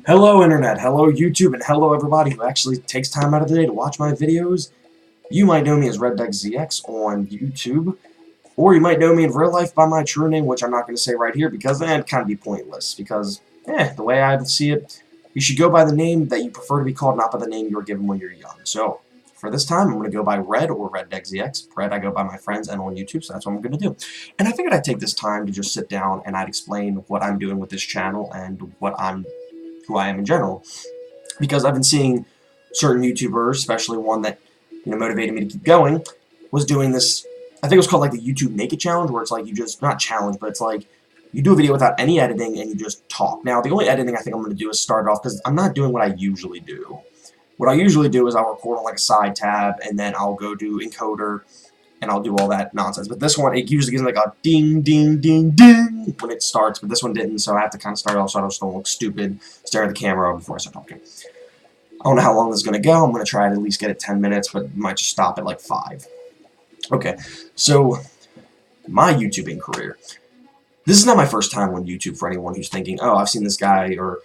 Hello Internet, hello YouTube, and hello everybody who actually takes time out of the day to watch my videos. You might know me as RedDeckZX on YouTube, or you might know me in real life by my true name, which I'm not going to say right here because it'd kind of be pointless, because, the way I see it, you should go by the name that you prefer to be called, not by the name you were given when you're young. So, for this time, I'm going to go by Red or RedDeckZX. Red I go by my friends and on YouTube, so that's what I'm going to do. And I figured I'd take this time to just sit down and I'd explain what I'm doing with this channel and who I am in general, because I've been seeing certain YouTubers, especially one that motivated me to keep going, was doing this. I think it was called like the YouTube Naked Challenge, where it's like you just not challenge, but it's like you do a video without any editing and you just talk. Now, the only editing I think I'm going to do is start it off because I'm not doing what I usually do. What I usually do is I'll record on like a side tab and then I'll go do encoder and I'll do all that nonsense. But this one, it usually gives like a ding, ding, ding, ding when it starts, but this one didn't, so I have to kind of start off so I don't look stupid staring at the camera before I start talking. I don't know how long this is going to go. I'm going to try to at least get it 10 minutes, but might just stop at like 5. Okay, so my YouTubing career. This is not my first time on YouTube for anyone who's thinking, oh, I've seen this guy, or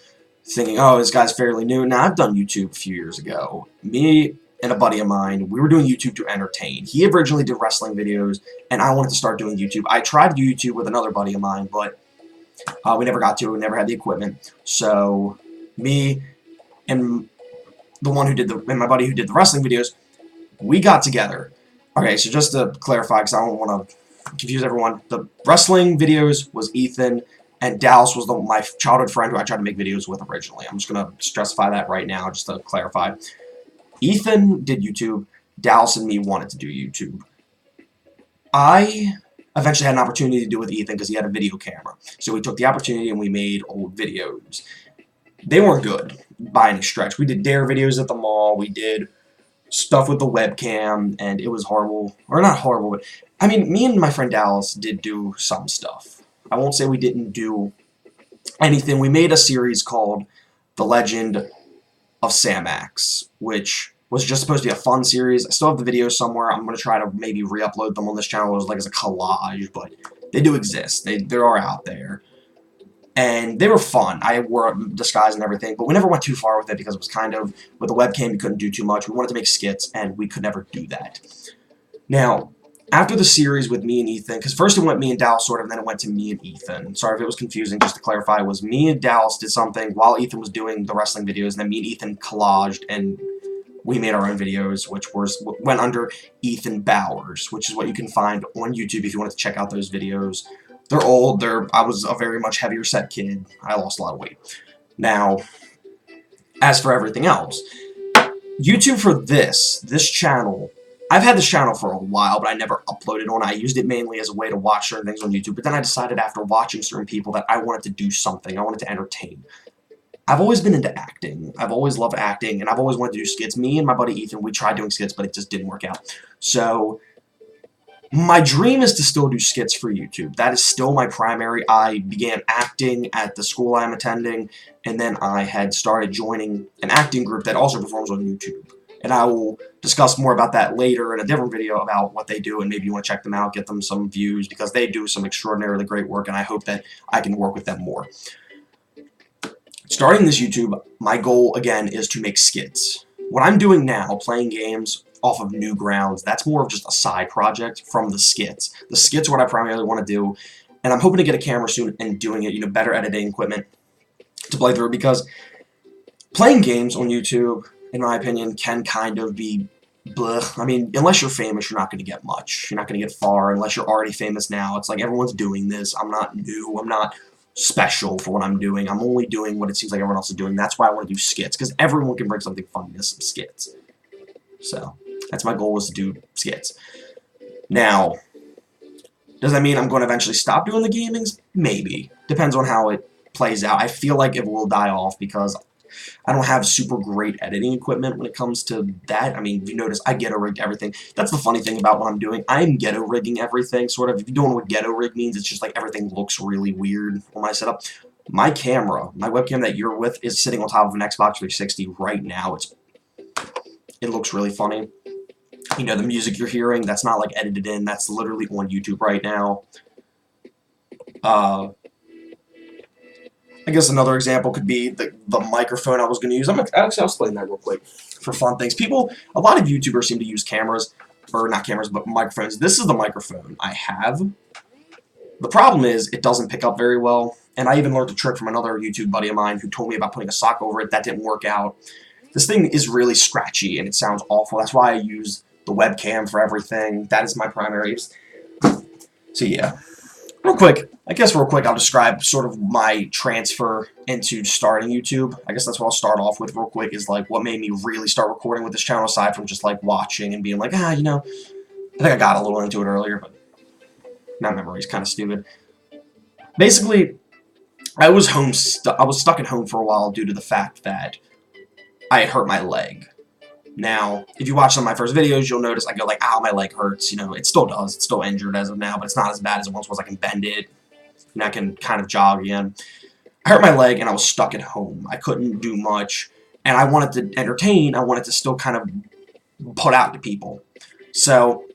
thinking, oh, this guy's fairly new. Now, I've done YouTube a few years ago. Me and a buddy of mine, we were doing YouTube to entertain. He originally did wrestling videos, and I wanted to start doing YouTube. I tried to do YouTube with another buddy of mine, but we never got to it. We never had the equipment. So, me and and my buddy who did the wrestling videos, we got together. Okay, so just to clarify, because I don't want to confuse everyone, the wrestling videos was Ethan, and Dallas was my childhood friend who I tried to make videos with originally. I'm just going to specify that right now, just to clarify. Ethan did YouTube. Dallas and me wanted to do YouTube. I eventually had an opportunity to do it with Ethan because he had a video camera. So we took the opportunity and we made old videos. They weren't good by any stretch. We did dare videos at the mall. We did stuff with the webcam, and it was horrible. Or not horrible, but I mean, me and my friend Dallas did do some stuff. I won't say we didn't do anything. We made a series called The Legend of Samax, which was just supposed to be a fun series. I still have the videos somewhere. I'm going to try to maybe re-upload them on this channel as a collage, but they do exist. They are out there. And they were fun. I wore a disguise and everything, but we never went too far with it because it was kind of, with the webcam, you couldn't do too much. We wanted to make skits, and we could never do that. Now, after the series with me and Ethan, because first it went me and Dallas sort of, and then it went to me and Ethan. Sorry if it was confusing, just to clarify, it was me and Dallas did something while Ethan was doing the wrestling videos, and then me and Ethan collaged, and we made our own videos, which went under Ethan Bowers, which is what you can find on YouTube if you wanted to check out those videos. They're old. I was a very much heavier set kid. I lost a lot of weight. Now, as for everything else, YouTube for this channel, I've had this channel for a while, but I never uploaded on it. I used it mainly as a way to watch certain things on YouTube, but then I decided after watching certain people that I wanted to do something. I wanted to entertain. I've always been into acting. I've always loved acting, and I've always wanted to do skits. Me and my buddy Ethan, we tried doing skits, but it just didn't work out. So, my dream is to still do skits for YouTube. That is still my primary. I began acting at the school I'm attending, and then I had started joining an acting group that also performs on YouTube. And I will discuss more about that later in a different video about what they do, and maybe you want to check them out, get them some views, because they do some extraordinarily great work, and I hope that I can work with them more. Starting this YouTube, my goal, again, is to make skits. What I'm doing now, playing games off of Newgrounds, that's more of just a side project from the skits. The skits are what I primarily want to do, and I'm hoping to get a camera soon and doing it, better editing equipment to play through, because playing games on YouTube, in my opinion, can kind of be bleh. I mean, unless you're famous, you're not going to get much. You're not going to get far unless you're already famous now. It's like everyone's doing this. I'm not new. I'm not special for what I'm doing. I'm only doing what it seems like everyone else is doing. That's why I want to do skits, because everyone can bring something funny to some skits. So, that's my goal, is to do skits. Now, does that mean I'm going to eventually stop doing the gamings? Maybe. Depends on how it plays out. I feel like it will die off because I don't have super great editing equipment when it comes to that. I mean, if you notice, I ghetto rigged everything. That's the funny thing about what I'm doing. I'm ghetto rigging everything, sort of. If you don't know what ghetto rig means, it's just like everything looks really weird on my setup. My camera, my webcam that you're with, is sitting on top of an Xbox 360 right now. It looks really funny. The music you're hearing, that's not like edited in. That's literally on YouTube right now. Uh, I guess another example could be the microphone I was going to use. I'll explain that real quick for fun things. A lot of YouTubers seem to use cameras, or not cameras, but microphones. This is the microphone I have. The problem is it doesn't pick up very well, and I even learned a trick from another YouTube buddy of mine who told me about putting a sock over it. That didn't work out. This thing is really scratchy, and it sounds awful. That's why I use the webcam for everything. That is my primary use. So yeah. Real quick, I'll describe sort of my transfer into starting YouTube. I guess that's what I'll start off with real quick, is like what made me really start recording with this channel, aside from just like watching and being like, you know, I think I got a little into it earlier, but that memory is kind of stupid. Basically, I was stuck at home for a while due to the fact that I had hurt my leg. Now, if you watch some of my first videos, you'll notice I go like, ow, my leg hurts. You know, it still does. It's still injured as of now, but it's not as bad as it once was. I can bend it, and I can kind of jog again. I hurt my leg, and I was stuck at home. I couldn't do much, and I wanted to entertain. I wanted to still kind of put out to people. So,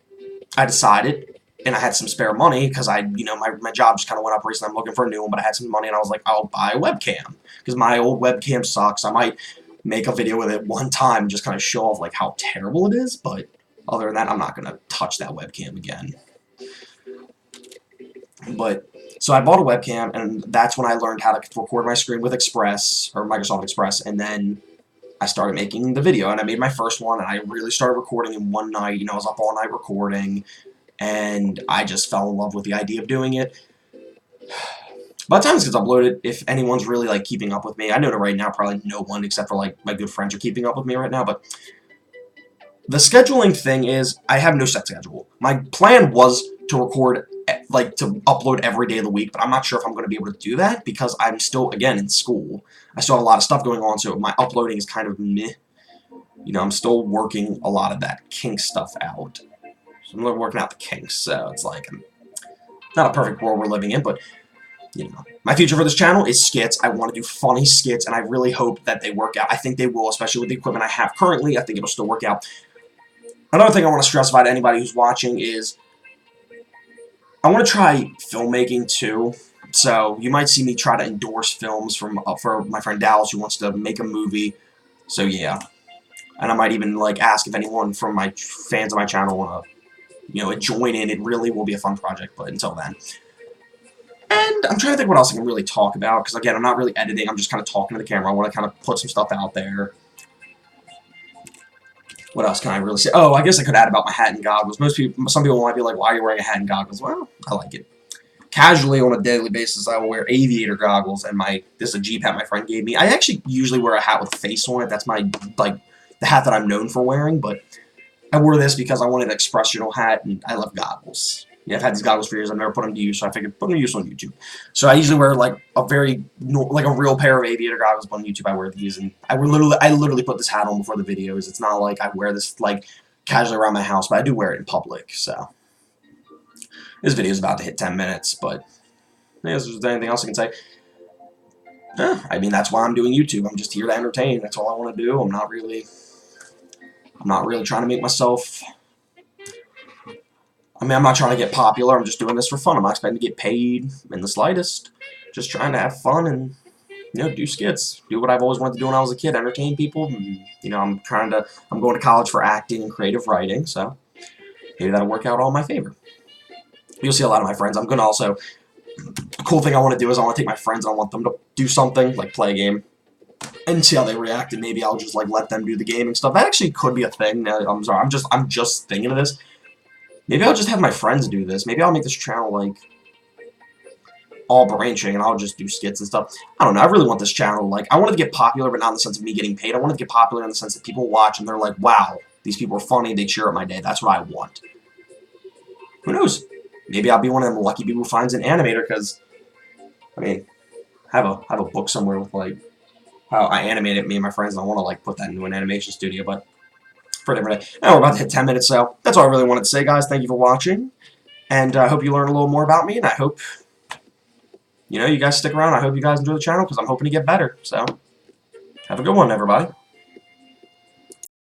I decided, and I had some spare money, because my job just kind of went up recently. I'm looking for a new one, but I had some money, and I was like, I'll buy a webcam, because my old webcam sucks. I might make a video with it one time and just kind of show off like how terrible it is, but other than that, I'm not gonna touch that webcam again. But so I bought a webcam, and that's when I learned how to record my screen with Express, or Microsoft Express, and then I started making the video, and I made my first one, and I really started recording in one night. You know, I was up all night recording, and I just fell in love with the idea of doing it. By the time this gets uploaded, if anyone's really like keeping up with me, I know that right now probably no one except for like my good friends are keeping up with me right now, but the scheduling thing is I have no set schedule. My plan was to record, like to upload every day of the week, but I'm not sure if I'm going to be able to do that because I'm still, again, in school. I still have a lot of stuff going on, so my uploading is kind of meh. You know, I'm still working a lot of that kink stuff out. So I'm working out the kinks, so it's like not a perfect world we're living in, but you know, my future for this channel is skits. I want to do funny skits, and I really hope that they work out. I think they will, especially with the equipment I have currently. I think it'll still work out. Another thing I want to stress about anybody who's watching is I want to try filmmaking too. So you might see me try to endorse films for my friend Dallas, who wants to make a movie. So yeah, and I might even like ask if anyone from my fans of my channel want to, join in. It really will be a fun project. But until then. And I'm trying to think what else I can really talk about, because again, I'm not really editing, I'm just kind of talking to the camera. I want to kind of put some stuff out there. What else can I really say? Oh, I guess I could add about my hat and goggles. Some people might be like, why are you wearing a hat and goggles? Well, I like it. Casually, on a daily basis, I will wear aviator goggles, and this is a Jeep hat my friend gave me. I actually usually wear a hat with a face on it. That's the hat that I'm known for wearing, but I wore this because I wanted an expressional hat, and I love goggles. Yeah, I've had these goggles for years. I've never put them to use, so I figured put them to use on YouTube. So I usually wear like a real pair of aviator goggles, but on YouTube I wear these, and I literally put this hat on before the videos. It's not like I wear this like casually around my house, but I do wear it in public. So this video is about to hit 10 minutes, but yeah, is there anything else I can say? I mean, that's why I'm doing YouTube. I'm just here to entertain. That's all I want to do. I'm not really trying to make myself. I mean, I'm not trying to get popular. I'm just doing this for fun. I'm not expecting to get paid in the slightest. Just trying to have fun and, do skits. Do what I've always wanted to do when I was a kid. Entertain people. And, I'm going to college for acting and creative writing. So maybe that'll work out all in my favor. You'll see a lot of my friends. I'm going to also, a cool thing I want to do is I want to take my friends and I want them to do something, like play a game, and see how they react. And maybe I'll just like let them do the gaming stuff. That actually could be a thing. I'm sorry. I'm just thinking of this. Maybe I'll just have my friends do this. Maybe I'll make this channel, like, all branching, and I'll just do skits and stuff. I don't know. I really want this channel, like, I wanted to get popular, but not in the sense of me getting paid. I wanted to get popular in the sense that people watch, and they're like, wow, these people are funny, they cheer up my day. That's what I want. Who knows? Maybe I'll be one of them lucky people who finds an animator, because, I mean, I have a book somewhere with, like, how I animated me and my friends, and I want to, like, put that into an animation studio, but for a different day. Now we're about to hit 10 minutes, so that's all I really wanted to say, guys. Thank you for watching, and I hope you learn a little more about me, and I hope, you guys stick around. I hope you guys enjoy the channel, because I'm hoping to get better, so have a good one, everybody.